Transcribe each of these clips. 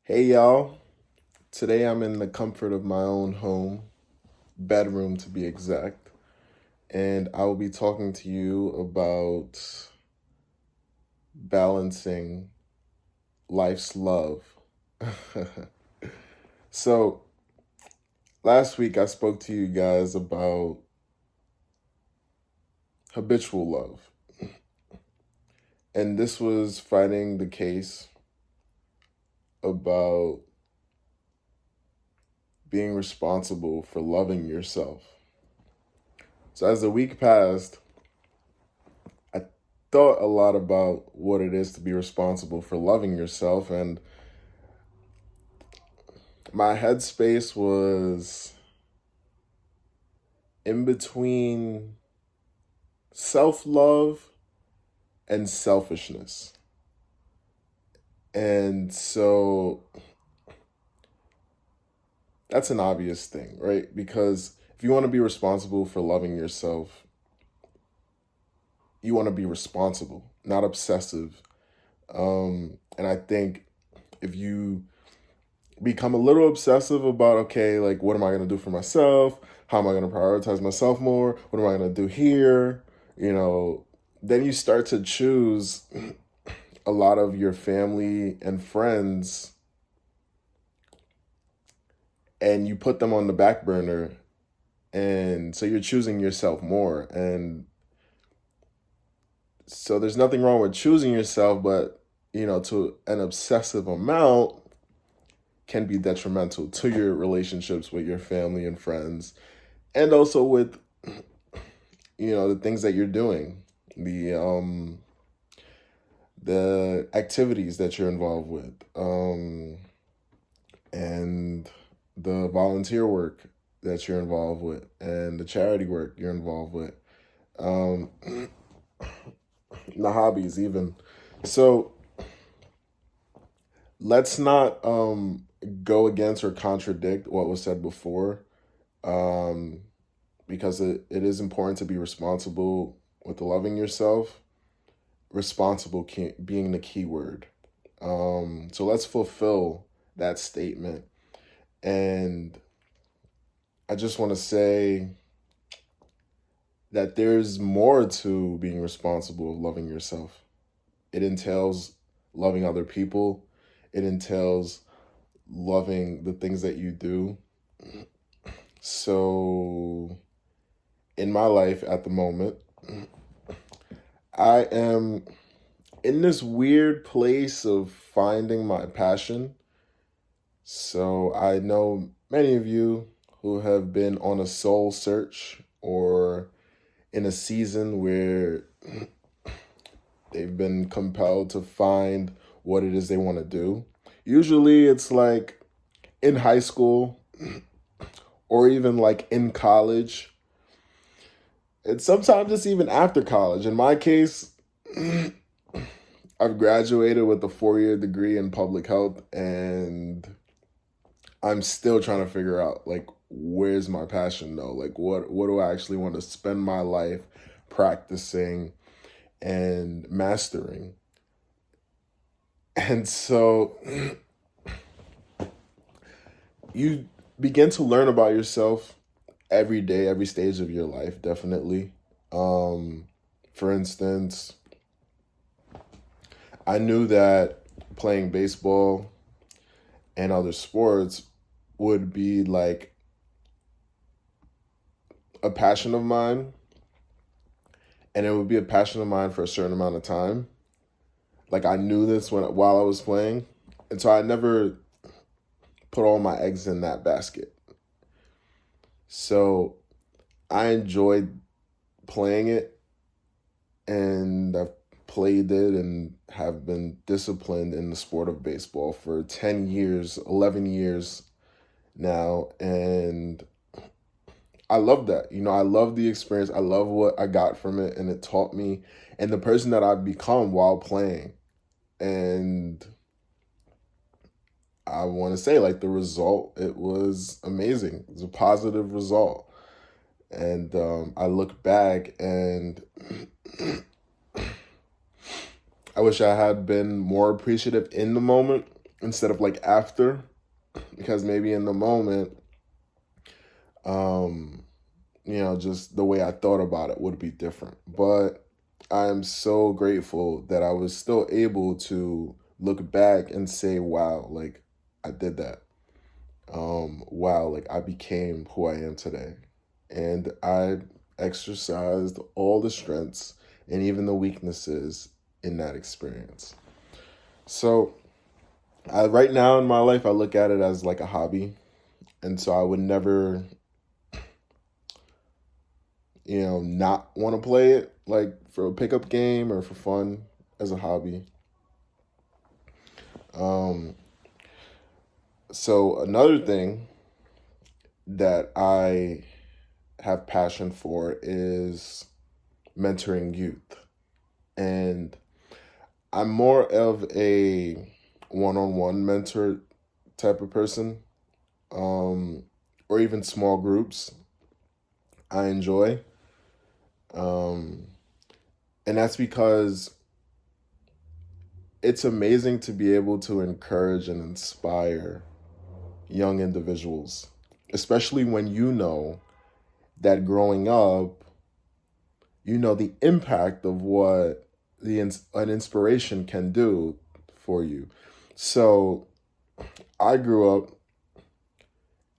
Hey y'all, today I'm in the comfort of my own home, bedroom to be exact, and I will be talking to you about balancing life's love. So, last week I spoke to you guys about habitual love, and this was fighting the case about being responsible for loving yourself. So, as the week passed, I thought a lot about what it is to be responsible for loving yourself, and my headspace was in between self love and selfishness. And so that's an obvious thing, right? Because if you want to be responsible for loving yourself, you want to be responsible, not obsessive. And I think if you become a little obsessive about, okay, like, what am I going to do for myself? How am I going to prioritize myself more? What am I going to do here? You know, then you start to choose a lot of your family and friends and you put them on the back burner. And so you're choosing yourself more. And so there's nothing wrong with choosing yourself, but, to an obsessive amount can be detrimental to your relationships with your family and friends and also with the things that you're doing, the activities that you're involved with, and the volunteer work that you're involved with, and the charity work you're involved with, um, the hobbies even. So let's not go against or contradict what was said before, um, because it is important to be responsible with loving yourself. Responsible being the key word. So let's fulfill that statement. And I just want to say that there's more to being responsible of loving yourself. It entails loving other people. It entails loving the things that you do. So in my life at the moment, I am in this weird place of finding my passion. So I know many of you who have been on a soul search or in a season where they've been compelled to find what it is they want to do. Usually it's like in high school or even like in college. And sometimes it's even after college. In my case, I've graduated with a 4-year degree in public health, and I'm still trying to figure out, like, where's my passion though? Like, what do I actually want to spend my life practicing and mastering? And so you begin to learn about yourself every day, every stage of your life, definitely. For instance, I knew that playing baseball and other sports would be like a passion of mine, and it would be a passion of mine for a certain amount of time. Like, I knew this while I was playing, and so I never put all my eggs in that basket. So I enjoyed playing it, and I've played it and have been disciplined in the sport of baseball for 10 years, 11 years now, and I love that. I love the experience. I love what I got from it, and it taught me and the person that I've become while playing. And I want to say, like, the result, it was amazing. It was a positive result. And I look back and I wish I had been more appreciative in the moment instead of like after, because maybe in the moment, um, just the way I thought about it would be different. But I am so grateful that I was still able to look back and say, wow, like I did that. Wow, like I became who I am today. And I exercised all the strengths and even the weaknesses in that experience. So, right now in my life, I look at it as like a hobby. And so I would never, not want to play it like for a pickup game or for fun as a hobby. Um, so another thing that I have passion for is mentoring youth. And I'm more of a one-on-one mentor type of person, um, or even small groups I enjoy. Um, and that's because it's amazing to be able to encourage and inspire young individuals, especially when you know that growing up, the impact of what an inspiration can do for you. So I grew up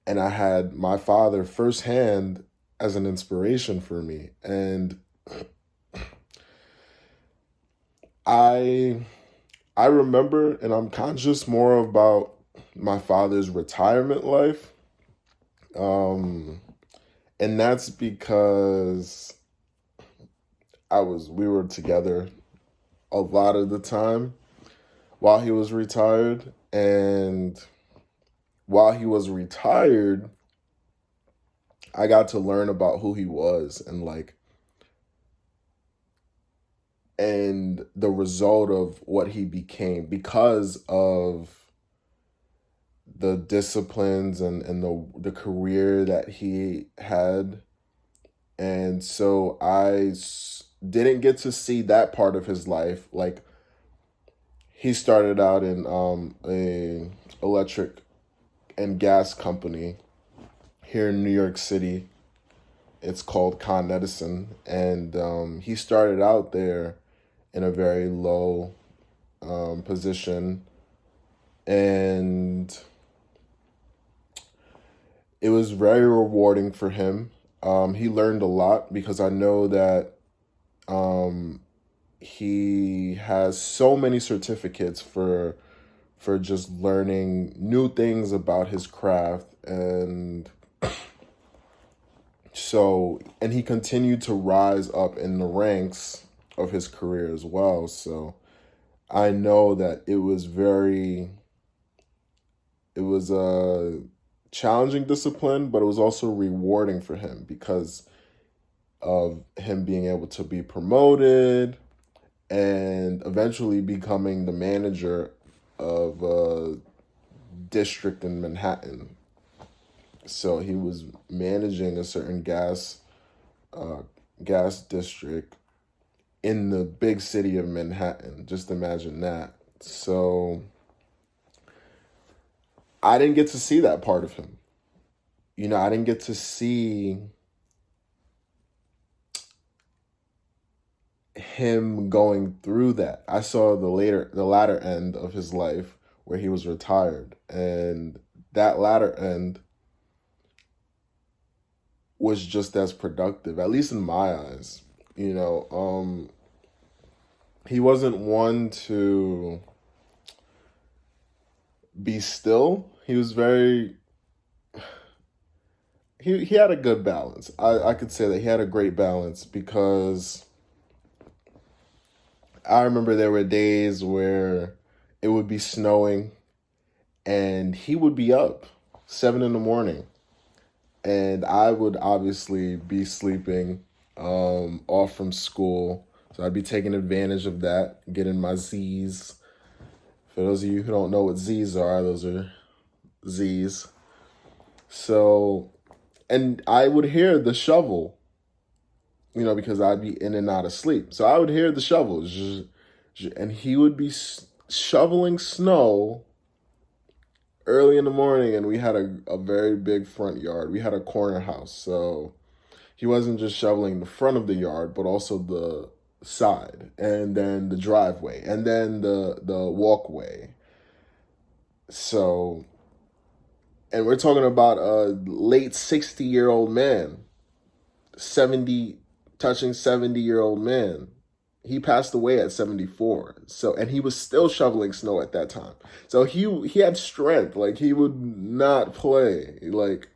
and I had my father firsthand as an inspiration for me. And I I remember, and I'm conscious more about my father's retirement life. Um, and that's because we were together a lot of the time while he was retired. And while he was retired, I got to learn about who he was and the result of what he became because of the disciplines and the career that he had. And so didn't get to see that part of his life. Like he started out in a electric and gas company here in New York City. It's called Con Edison, and he started out there in a very low position, and it was very rewarding for him. He learned a lot because I know that um, he has so many certificates for just learning new things about his craft. And so, and he continued to rise up in the ranks of his career as well. So I know that it was a challenging discipline, but it was also rewarding for him because of him being able to be promoted and eventually becoming the manager of a district in Manhattan. So he was managing a certain uh, gas district in the big city of Manhattan. Just imagine that. So I didn't get to see that part of him. I didn't get to see him going through that. I saw the latter end of his life where he was retired, and that latter end was just as productive, at least in my eyes. He wasn't one to be still. He was very he had a good balance. I could say that he had a great balance because I remember there were days where it would be snowing and he would be up 7 in the morning, and I would obviously be sleeping off from school. So I'd be taking advantage of that, getting my Z's. For those of you who don't know what Z's are, those are Z's. So, and I would hear the shovel, because I'd be in and out of sleep. So I would hear the shovel, and he would be shoveling snow early in the morning, and we had a very big front yard. We had a corner house, so he wasn't just shoveling the front of the yard, but also the side, and then the driveway, and then the walkway. So, and we're talking about a late 60-year-old man, 70, touching 70-year-old man. He passed away at 74. So, and he was still shoveling snow at that time. So he had strength. Like, he would not play. Like,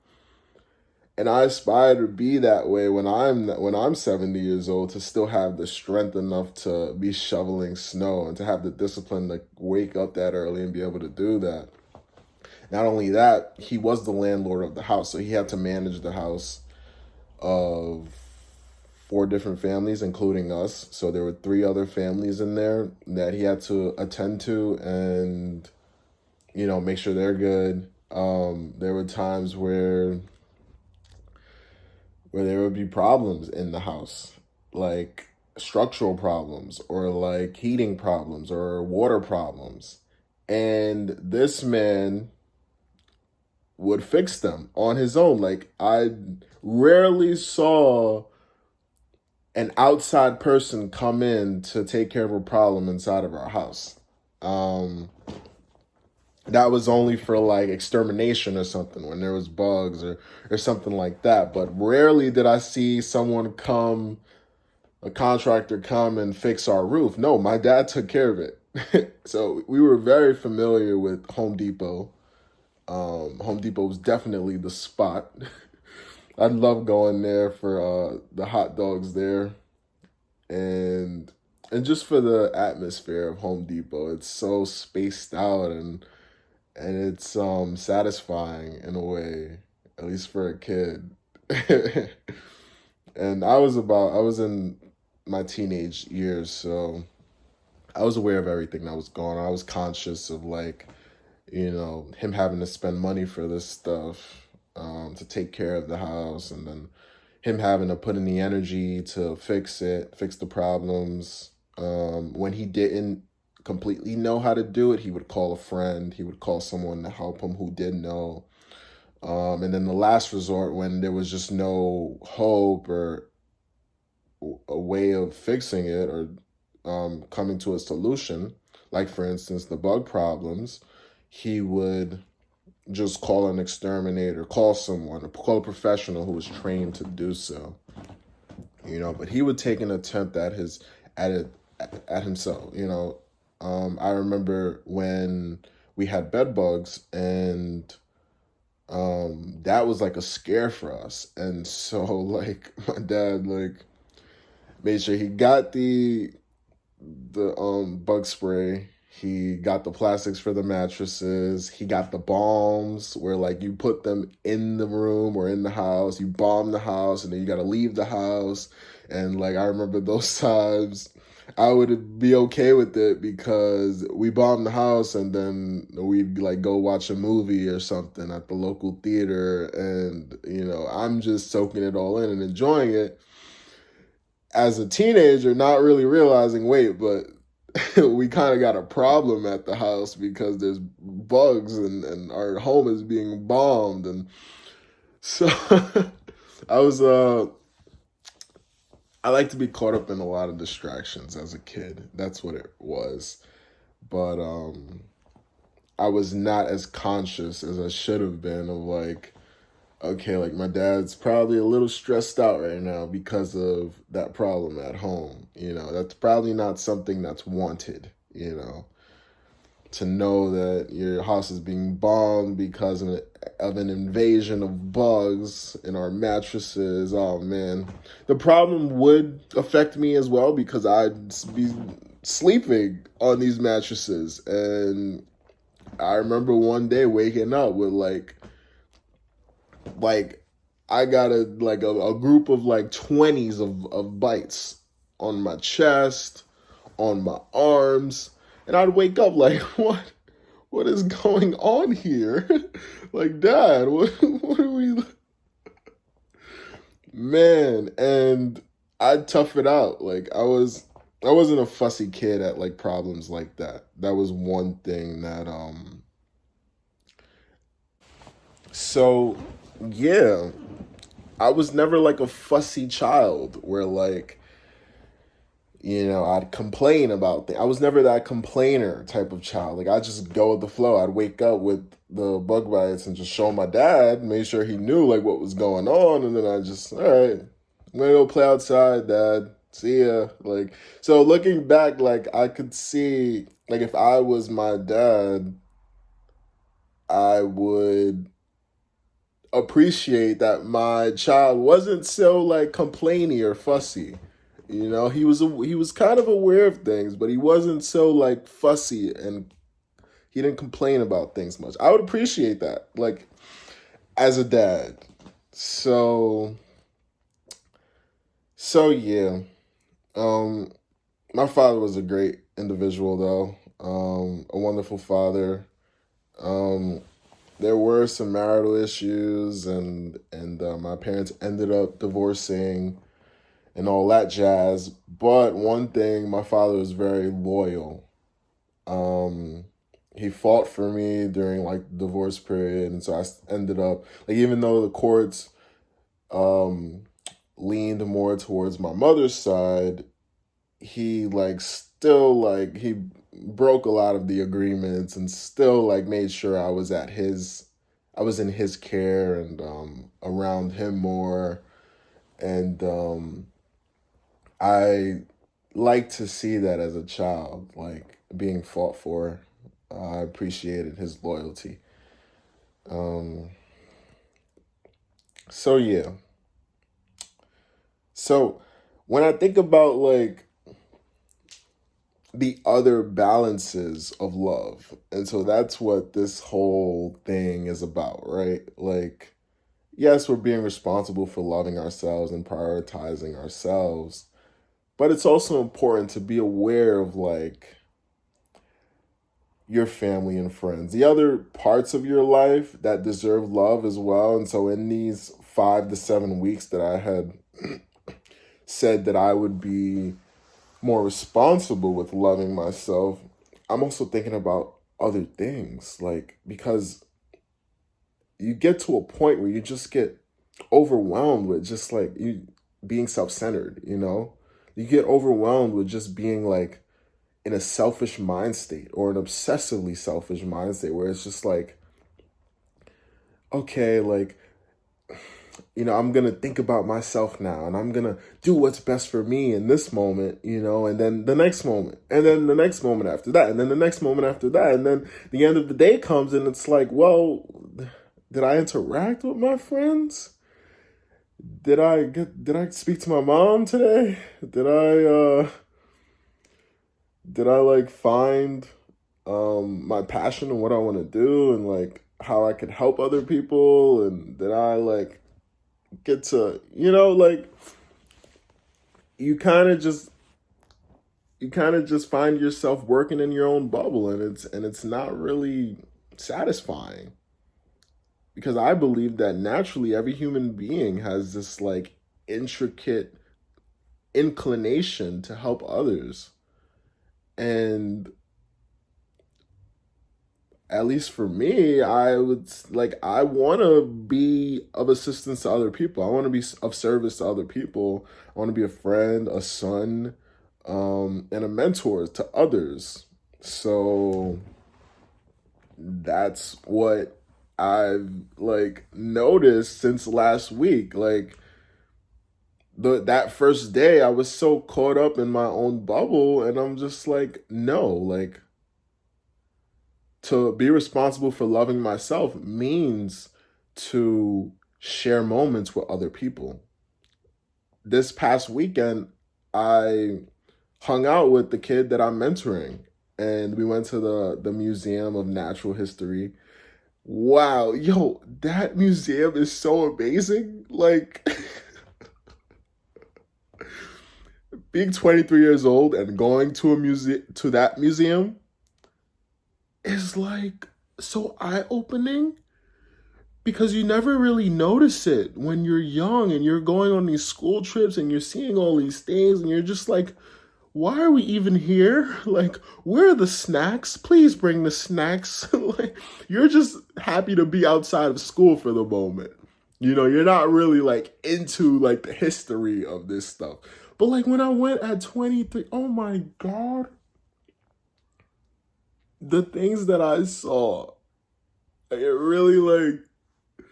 and I aspire to be that way when I'm 70 years old, to still have the strength enough to be shoveling snow and to have the discipline to wake up that early and be able to do that. Not only that, he was the landlord of the house, so he had to manage the house of four different families, including us. So there were three other families in there that he had to attend to and, make sure they're good. There were times where there would be problems in the house, like structural problems or like heating problems or water problems. And this man would fix them on his own. Like, I rarely saw an outside person come in to take care of a problem inside of our house. That was only for like extermination or something, when there was bugs or something like that. But rarely did I see a contractor come and fix our roof. No, my dad took care of it. So we were very familiar with Home Depot. Home Depot was definitely the spot. I love going there for the hot dogs there, and just for the atmosphere of Home Depot. It's so spaced out, and it's satisfying in a way, at least for a kid. And I was in my teenage years, so I was aware of everything that was going on. I was conscious of, like, him having to spend money for this stuff, to take care of the house, and then him having to put in the energy to fix the problems. When he didn't completely know how to do it, he would call a friend, he would call someone to help him who did know. And then the last resort, when there was just no hope or a way of fixing it, or coming to a solution, like for instance the bug problems, he would just call an exterminator, call a professional who was trained to do so. But he would take an attempt at it at himself. I remember when we had bed bugs, and that was like a scare for us. And so, like, my dad, like, made sure he got the bug spray. He got the plastics for the mattresses. He got the bombs where, like, you put them in the room or in the house. You bomb the house, and then you got to leave the house. And, like, I remember those times I would be okay with it because we bombed the house, and then we'd, like, go watch a movie or something at the local theater. And, I'm just soaking it all in and enjoying it as a teenager, not really realizing, wait, but we kind of got a problem at the house because there's bugs, and our home is being bombed. And so I was, I like to be caught up in a lot of distractions as a kid. That's what it was. But I was not as conscious as I should have been of, like, okay, like, my dad's probably a little stressed out right now because of that problem at home. That's probably not something that's wanted, to know that your house is being bombed because of an invasion of bugs in our mattresses. Oh, man. The problem would affect me as well because I'd be sleeping on these mattresses. And I remember one day waking up with, like I got a group of like 20s of bites on my chest, on my arms, and I'd wake up like, what is going on here? Like, Dad, what are we, man? And I'd tough it out. Like, I wasn't a fussy kid at, like, problems like that. That was one thing that So, yeah, I was never like a fussy child where like, I'd complain about things. I was never that complainer type of child. Like I just go with the flow. I'd wake up with the bug bites and just show my dad, make sure he knew like what was going on, and then I just, all right, I'm gonna go play outside, Dad. See ya. Like so, looking back, like I could see, like if I was my dad, I would appreciate that my child wasn't so like complainy or fussy. He was kind of aware of things, but he wasn't so like fussy and he didn't complain about things much. I would appreciate that, like as a dad. So yeah. Um, my father was a great individual though. A wonderful father. Um, there were some marital issues, and my parents ended up divorcing and all that jazz. But one thing, my father was very loyal. Um, he fought for me during like the divorce period, and so ended up like even though the courts um leaned more towards my mother's side, he like still like he broke a lot of the agreements and still like made sure I was in his care and around him more, and I like to see that as a child, like being fought for. I appreciated his loyalty. Um, so yeah. So when I think about like the other balances of love, and so that's what this whole thing is about, right? Like, yes, we're being responsible for loving ourselves and prioritizing ourselves, but it's also important to be aware of like your family and friends, the other parts of your life that deserve love as well. And so, in these 5 to 7 weeks that I had said that I would be more responsible with loving myself, I'm also thinking about other things. Like, because you get to a point where you just get overwhelmed with just like you being self centered, You get overwhelmed with just being like in a selfish mind state or an obsessively selfish mind state where it's just like, okay, like, I'm going to think about myself now and I'm going to do what's best for me in this moment, and then the next moment, and then the next moment after that, and then the next moment after that. And then the end of the day comes and it's like, well, did I interact with my friends? Did I speak to my mom today? Did I like find my passion and what I want to do and like how I could help other people, and did I like get to, like you kind of just find yourself working in your own bubble, and it's not really satisfying, because I believe that naturally every human being has this like intricate inclination to help others. And at least for me, I want to be of assistance to other people. I want to be of service to other people. I want to be a friend, a son, and a mentor to others. So that's what I've like noticed since last week. Like that first day, I was so caught up in my own bubble, and I'm just like, no, like to be responsible for loving myself means to share moments with other people. This past weekend, I hung out with the kid that I'm mentoring, and we went to the Museum of Natural History. Wow, yo, that museum is so amazing. Like being 23 years old and going to that museum is like so eye-opening, because you never really notice it when you're young and you're going on these school trips and you're seeing all these things and you're just like, why are we even here? Like, where are the snacks? Please bring the snacks. Like, you're just happy to be outside of school for the moment. You know, you're not really like into like the history of this stuff. But like when I went at 23, oh my God, the things that I saw, it really like, it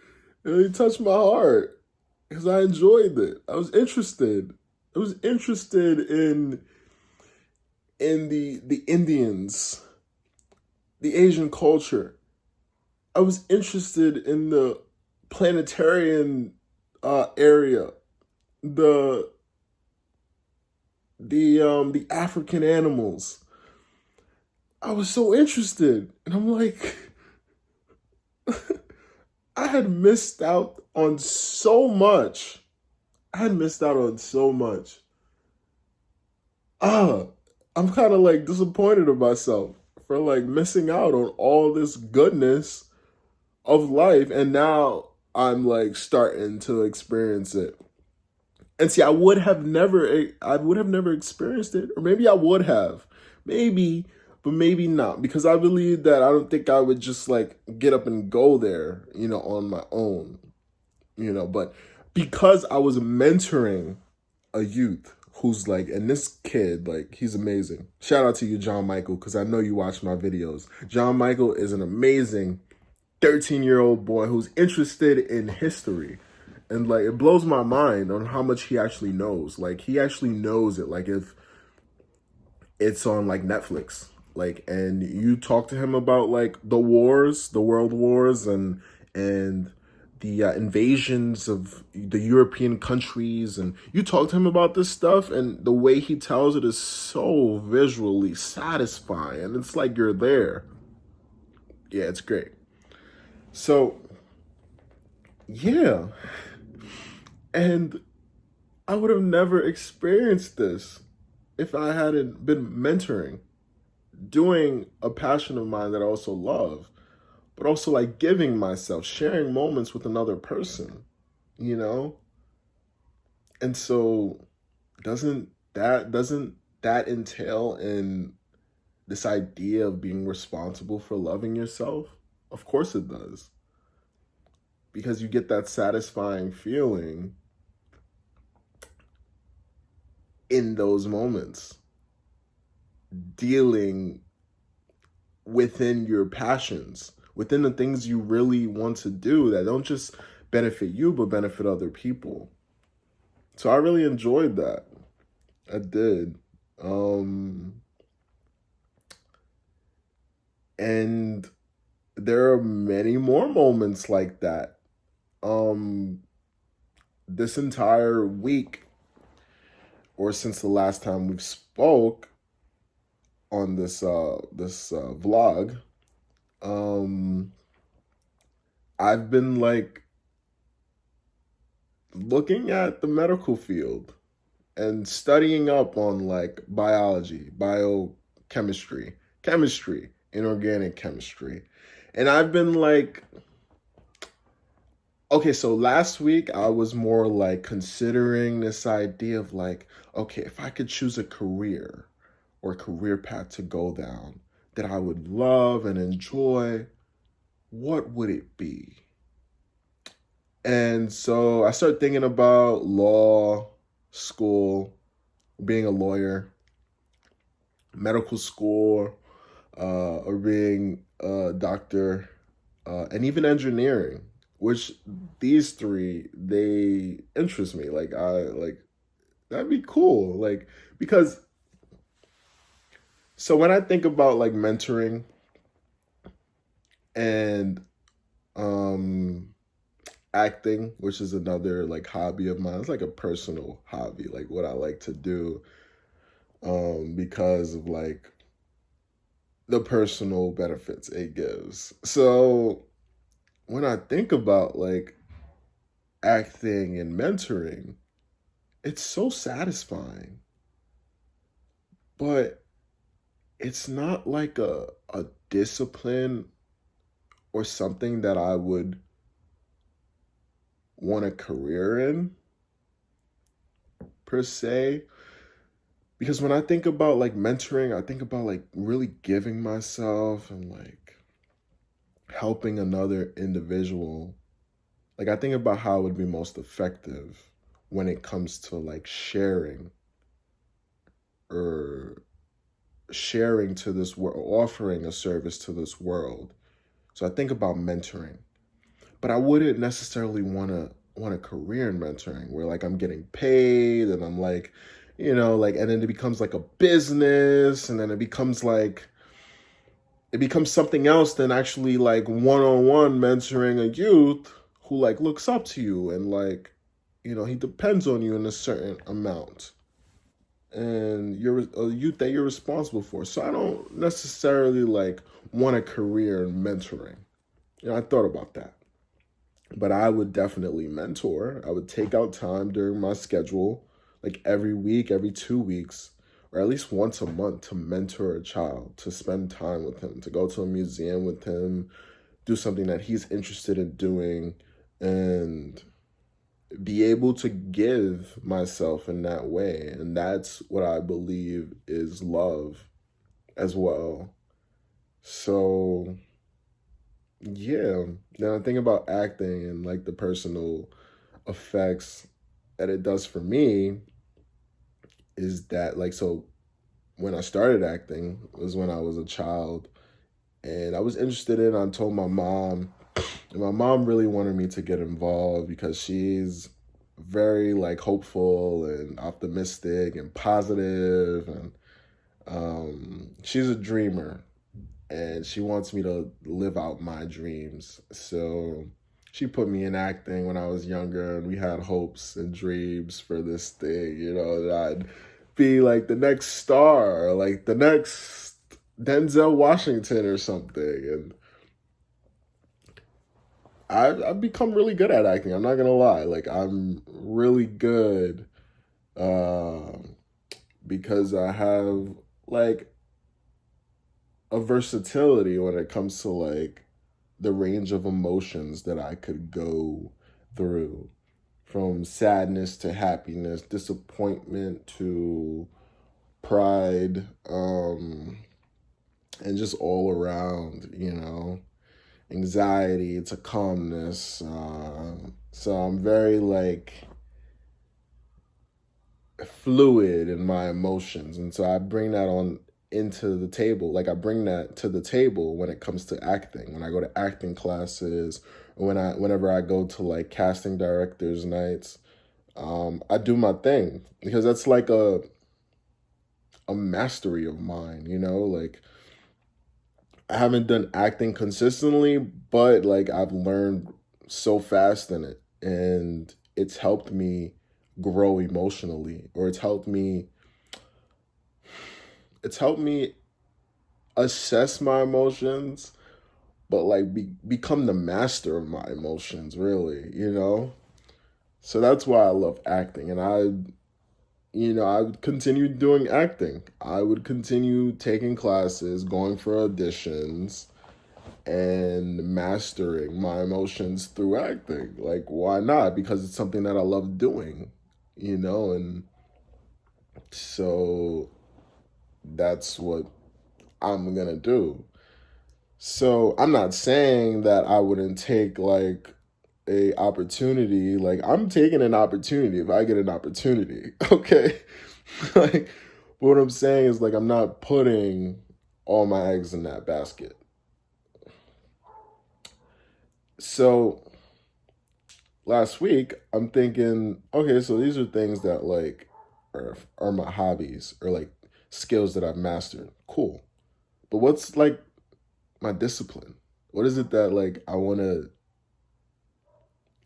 really touched my heart because I enjoyed it. I was interested. I was interested in the Indians, the Asian culture. I was interested in the planetarian area, the the African animals. I was so interested, and I'm like, I had missed out on so much. I had missed out on so much. Ah, I'm kind of like disappointed in myself for like missing out on all this goodness of life, and now I'm like starting to experience it. And see, I would have never experienced it, or maybe I would have, maybe, but maybe not, because I believe that I don't think I would just like get up and go there, you know, on my own, you know. But because I was mentoring a youth who's like, and this kid, like, he's amazing. Shout out to you, John Michael, because I know you watch my videos. John Michael is an amazing 13-year-old boy who's interested in history. And like it blows my mind on how much he actually knows. Like he actually knows it. Like if it's on like Netflix, like and you talk to him about like the wars, the world wars, and the invasions of the European countries, and you talk to him about this stuff, and the way he tells it is so visually satisfying. It's like you're there. Yeah, it's great. So yeah, and I would have never experienced this if I hadn't been mentoring, doing a passion of mine that I also love, but also like giving myself, sharing moments with another person, you know? And so doesn't that entail in this idea of being responsible for loving yourself? Of course it does. Because you get that satisfying feeling in those moments, dealing within your passions, within the things you really want to do that don't just benefit you, but benefit other people. So I really enjoyed that. I did. And there are many more moments like that. Um, this entire week, or since the last time we've spoke on this vlog, um, I've been like looking at the medical field and studying up on like biology, biochemistry, chemistry, inorganic chemistry. And I've been like, okay, so last week I was more like considering this idea of like, okay, if I could choose a career or a career path to go down that I would love and enjoy, what would it be? And so I started thinking about law, school, being a lawyer, medical school, or being a doctor, and even engineering, which these three, they interest me. Like I like that'd be cool. Like because so when I think about like mentoring and um acting, which is another like hobby of mine. It's like a personal hobby, like what I like to do because of like the personal benefits it gives. So when I think about like acting and mentoring, it's so satisfying. But it's not like a discipline or something that I would want a career in per se. Because when I think about like mentoring, I think about like really giving myself and like helping another individual. Like I think about how it would be most effective when it comes to like or sharing to this world, offering a service to this world. So I think about mentoring, but I wouldn't necessarily want a career in mentoring where like I'm getting paid and I'm like, like, and then it becomes like a business, and then it becomes something else than actually like one-on-one mentoring a youth who like looks up to you and like, he depends on you in a certain amount, and you're a youth that you're responsible for. So I don't necessarily like want a career in mentoring. I thought about that. But I would definitely mentor. I would take out time during my schedule, like every week, every 2 weeks, or at least once a month to mentor a child, to spend time with him, to go to a museum with him, do something that he's interested in doing, and be able to give myself in that way. And that's what I believe is love as well. So, yeah. Then I think about acting and like the personal effects that it does for me is that like, so when I started acting was when I was a child, and I was interested in, I told my mom, and my mom really wanted me to get involved because she's very like hopeful and optimistic and positive, and she's a dreamer, and she wants me to live out my dreams. So she put me in acting when I was younger, and we had hopes and dreams for this thing, that I'd be like the next star, or like the next Denzel Washington or something. And I've become really good at acting. I'm not gonna lie. Like I'm really good, uh, because I have like a versatility when it comes to like the range of emotions that I could go through, from sadness to happiness, disappointment to pride, and just all around, anxiety to calmness. So I'm very like fluid in my emotions, and so I bring that on into the table. Like I bring that to the table when it comes to acting. When I go to acting classes, or whenever I go to like casting directors nights, I do my thing because that's like a mastery of mine. Like I haven't done acting consistently, but like I've learned so fast in it, and it's helped me grow emotionally, or it's helped me assess my emotions, but like become the master of my emotions, really. So that's why I love acting, and I would continue doing acting. I would continue taking classes, going for auditions, and mastering my emotions through acting. Like, why not? Because it's something that I love doing, and so that's what I'm gonna do. So I'm not saying that I wouldn't take like a opportunity. Like I'm taking an opportunity if I get an opportunity. Okay. Like what I'm saying is like I'm not putting all my eggs in that basket. So last week I'm thinking, okay, so these are things that like are my hobbies, or like skills that I've mastered. Cool. But what's like my discipline? What is it that like I want to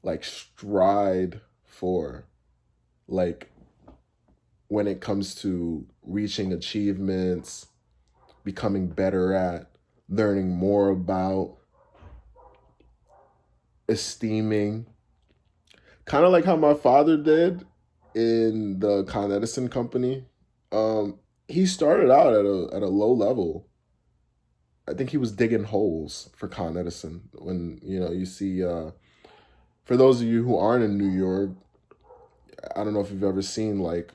like stride for, like when it comes to reaching achievements, becoming better at, learning more about, esteeming, kind of like how my father did in the Con Edison company. Um, he started out at a low level. I think he was digging holes for Con Edison. When you see, for those of you who aren't in New York, I don't know if you've ever seen like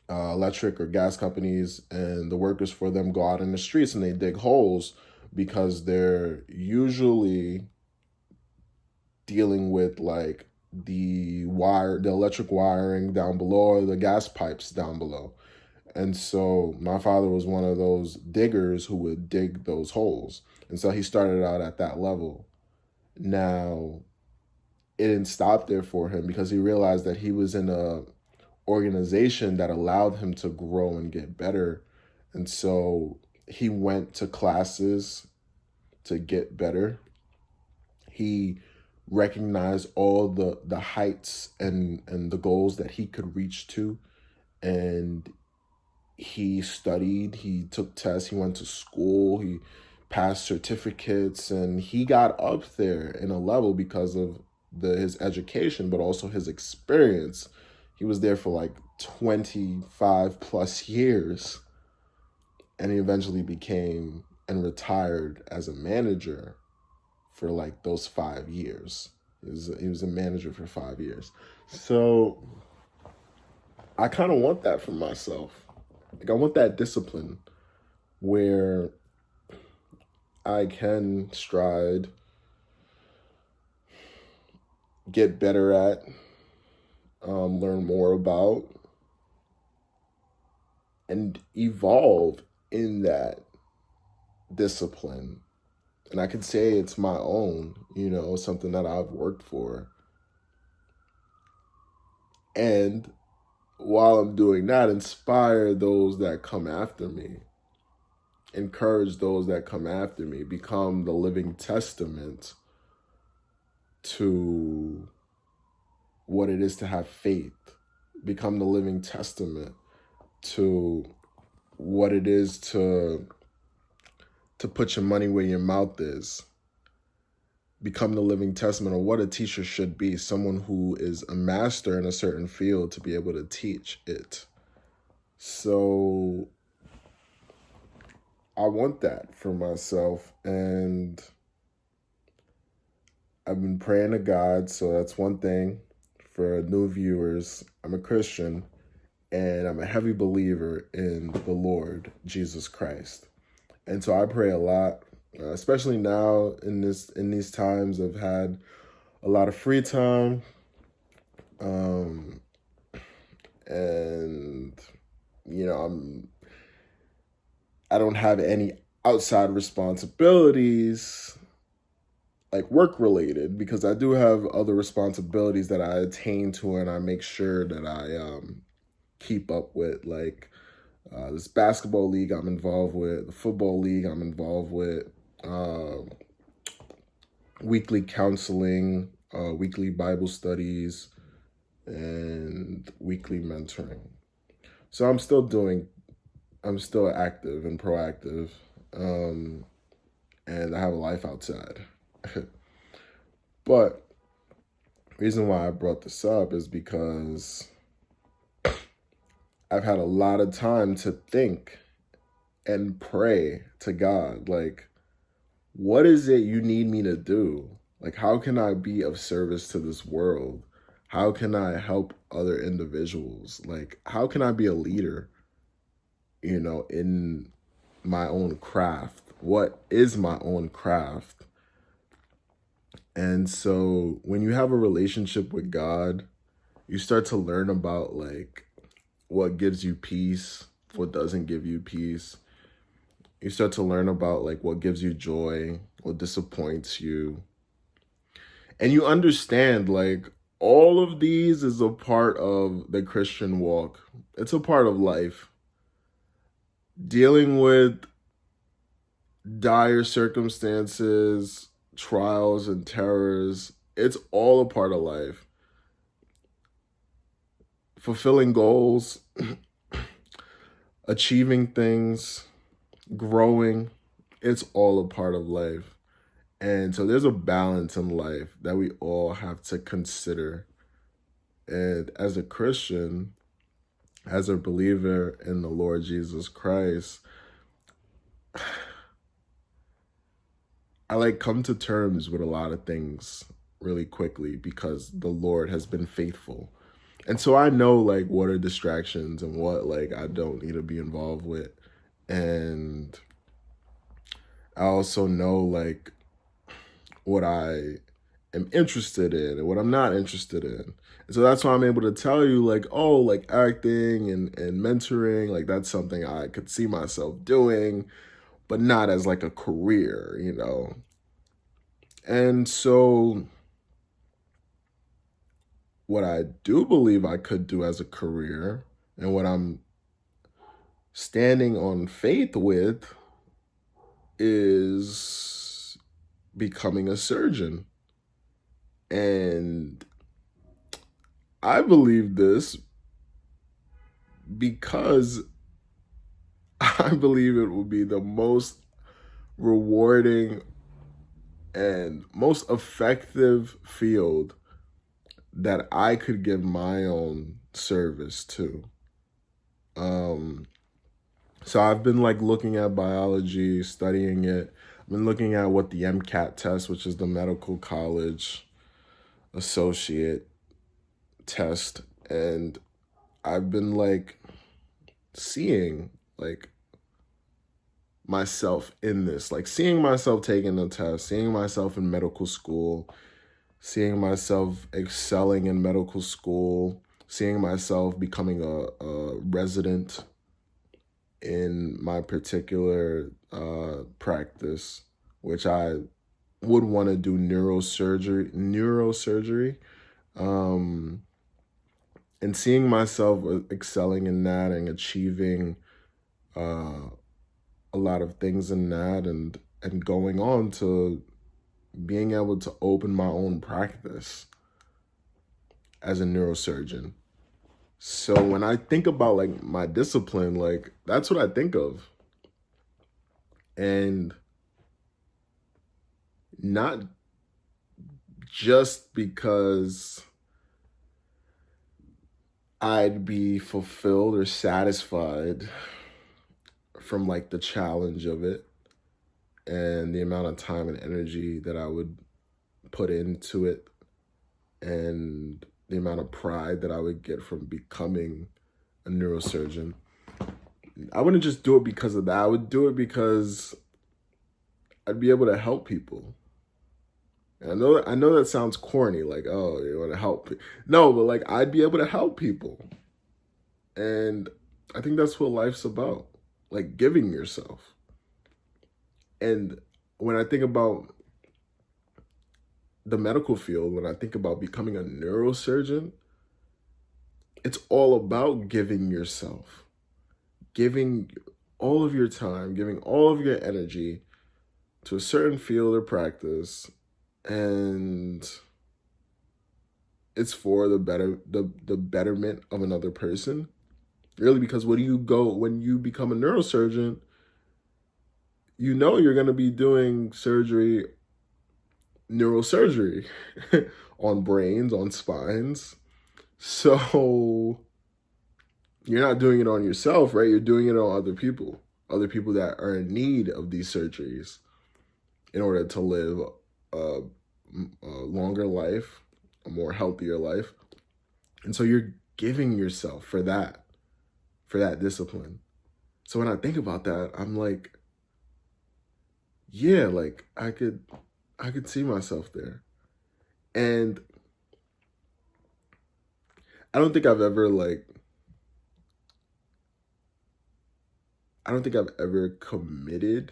electric or gas companies, and the workers for them go out in the streets and they dig holes because they're usually dealing with like the electric wiring down below or the gas pipes down below. And so my father was one of those diggers who would dig those holes. And so he started out at that level. Now, it didn't stop there for him because he realized that he was in a organization that allowed him to grow and get better. And so he went to classes to get better. He recognized all the heights and the goals that he could reach to, and he studied, he took tests, he went to school, he passed certificates, and he got up there in a level because of his education, but also his experience. He was there for like 25 plus years, and he eventually became and retired as a manager for like those 5 years. He was a manager for 5 years. So I kind of want that for myself. Like, I want that discipline where I can stride, get better at, learn more about, and evolve in that discipline. And I can say it's my own, something that I've worked for. And while I'm doing that, inspire those that come after me, encourage those that come after me, become the living testament to what it is to have faith, become the living testament to what it is to put your money where your mouth is, become the living testament of what a teacher should be, someone who is a master in a certain field to be able to teach it. So I want that for myself, and I've been praying to God. So that's one thing. For new viewers, I'm a Christian, and I'm a heavy believer in the Lord Jesus Christ. And so I pray a lot, especially now in these times. I've had a lot of free time, and I don't have any outside responsibilities like work related, because I do have other responsibilities that I attain to, and I make sure that I keep up with, like this basketball league I'm involved with, the football league I'm involved with, weekly counseling, weekly Bible studies, and weekly mentoring. So I'm still active and proactive, and I have a life outside. But the reason why I brought this up is because I've had a lot of time to think and pray to God, like, what is it you need me to do? Like, how can I be of service to this world? How can I help other individuals? Like, how can I be a leader, in my own craft? What is my own craft? And so when you have a relationship with God, you start to learn about like what gives you peace, what doesn't give you peace. You start to learn about like what gives you joy, what disappoints you. And you understand like all of these is a part of the Christian walk. It's a part of life. Dealing with dire circumstances, trials and terrors, it's all a part of life. Fulfilling goals, achieving things, growing, it's all a part of life. And so there's a balance in life that we all have to consider. And as a Christian, as a believer in the Lord Jesus Christ, I like come to terms with a lot of things really quickly because the Lord has been faithful. And so I know like what are distractions and what like I don't need to be involved with. And I also know like what I am interested in and what I'm not interested in. And so that's why I'm able to tell you like, oh, like acting and mentoring, like that's something I could see myself doing, but not as like a career, you know. And so what I do believe I could do as a career and what I'm standing on faith with is becoming a surgeon. And I believe this because I believe it will be the most rewarding and most effective field that I could give my own service to. Um, so I've been like looking at biology, studying it. I've been looking at what the MCAT test, which is the medical college associate test, and I've been like seeing like myself in this, like seeing myself taking the test, seeing myself in medical school, seeing myself excelling in medical school, seeing myself becoming a resident in my particular practice, which I would want to do neurosurgery, um, and seeing myself excelling in that and achieving uh, a lot of things in that, and going on to being able to open my own practice as a neurosurgeon. So when I think about like my discipline, like that's what I think of. And not just because I'd be fulfilled or satisfied from like the challenge of it and the amount of time and energy that I would put into it and the amount of pride that I would get from becoming a neurosurgeon. I wouldn't just do it because of that. I would do it because I'd be able to help people. And I know that sounds corny, like, oh, you want to help. No, but like I'd be able to help people. And I think that's what life's about, like giving yourself. And when I think about the medical field, when I think about becoming a neurosurgeon, it's all about giving yourself, giving all of your time, giving all of your energy to a certain field or practice, and it's for the betterment of another person. Really, because when you become a neurosurgeon, you know you're going to be doing neurosurgery on brains, on spines. So you're not doing it on yourself, right? You're doing it on other people that are in need of these surgeries in order to live a, a longer life, a more healthier life. And so you're giving yourself for that discipline. So when I think about that, I'm like, yeah, like I could see myself there. And I don't think I've ever like I don't think I've ever committed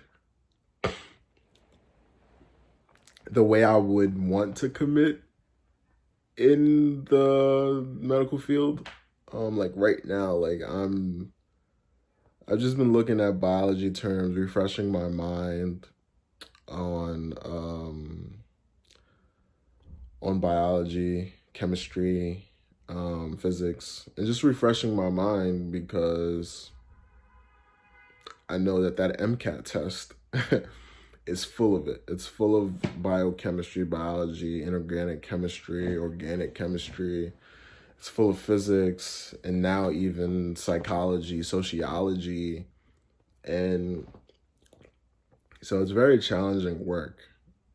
the way I would want to commit in the medical field. Like right now, like I've just been looking at biology terms, refreshing my mind on biology, chemistry, physics, and just refreshing my mind because I know that MCAT test is full of it. It's full of biochemistry, biology, inorganic chemistry, organic chemistry. It's full of physics, and now even psychology, sociology. And so it's very challenging work.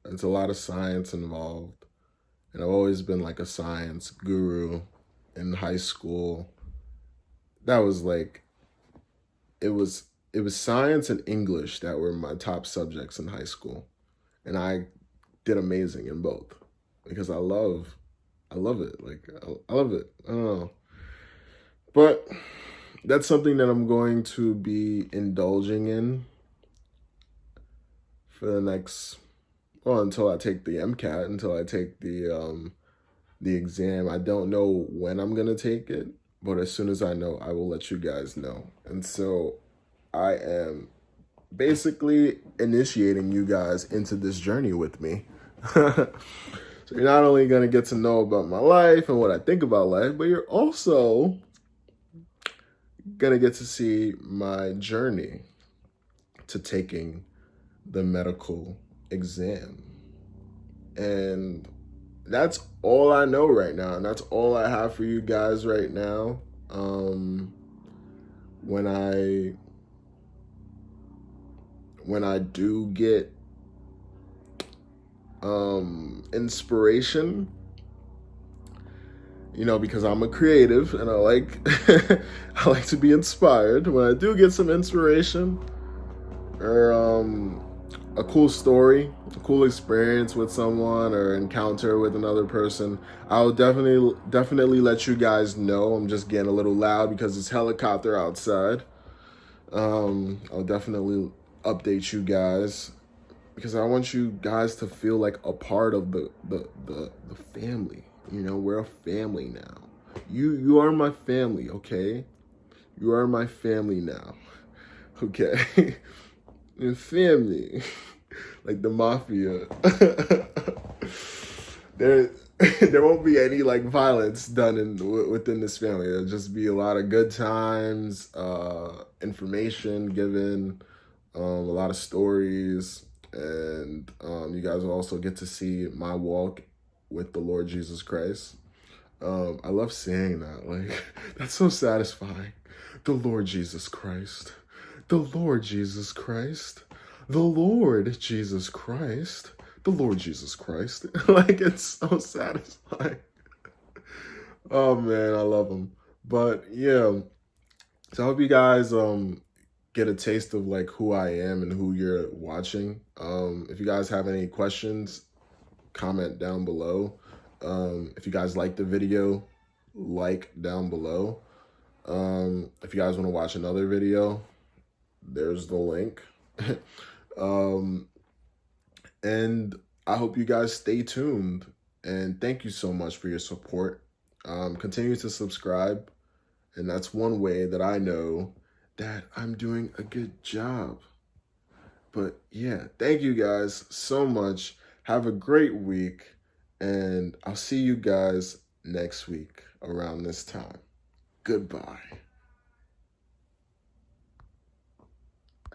It's a lot of science involved. And I've always been like a science guru. in high school. That was like it was it was science and English that were my top subjects in high school, and I did amazing in both because I love it. Like I love it. I don't know, but that's something that I'm going to be indulging in for the next, well, until I take the MCAT, until I take the exam. I don't know when I'm gonna take it, but as soon as I know, I will let you guys know. And so I am basically initiating you guys into this journey with me. So you're not only gonna get to know about my life and what I think about life, but you're also gonna get to see my journey to taking the medical exam. And that's all I know right now, and that's all I have for you guys right now. Um, when I when I do get inspiration, because I'm a creative and I like I like to be inspired. When I do get some inspiration or a cool story, a cool experience with someone or encounter with another person, I'll definitely let you guys know. I'm just getting a little loud because it's helicopter outside. I'll definitely update you guys because I want you guys to feel like a part of the family. We're a family now. You are my family, okay? You are my family now. Okay. And family. Like the mafia. there there won't be any like violence done within this family. There'll just be a lot of good times, information given, a lot of stories, and you guys will also get to see my walk with the Lord Jesus Christ. I love saying that. Like, that's so satisfying. The Lord Jesus Christ. The Lord Jesus Christ. The Lord Jesus Christ. The Lord Jesus Christ. Like, it's so satisfying. Oh man, I love him. But yeah, so I hope you guys get a taste of like who I am and who you're watching. If you guys have any questions, comment down below. If you guys like the video, like down below. If you guys want to watch another video, there's the link. um, and I hope you guys stay tuned. And thank you so much for your support. Continue to subscribe. And that's one way that I know that I'm doing a good job. But yeah, thank you guys so much. Have a great week. And I'll see you guys next week around this time. Goodbye.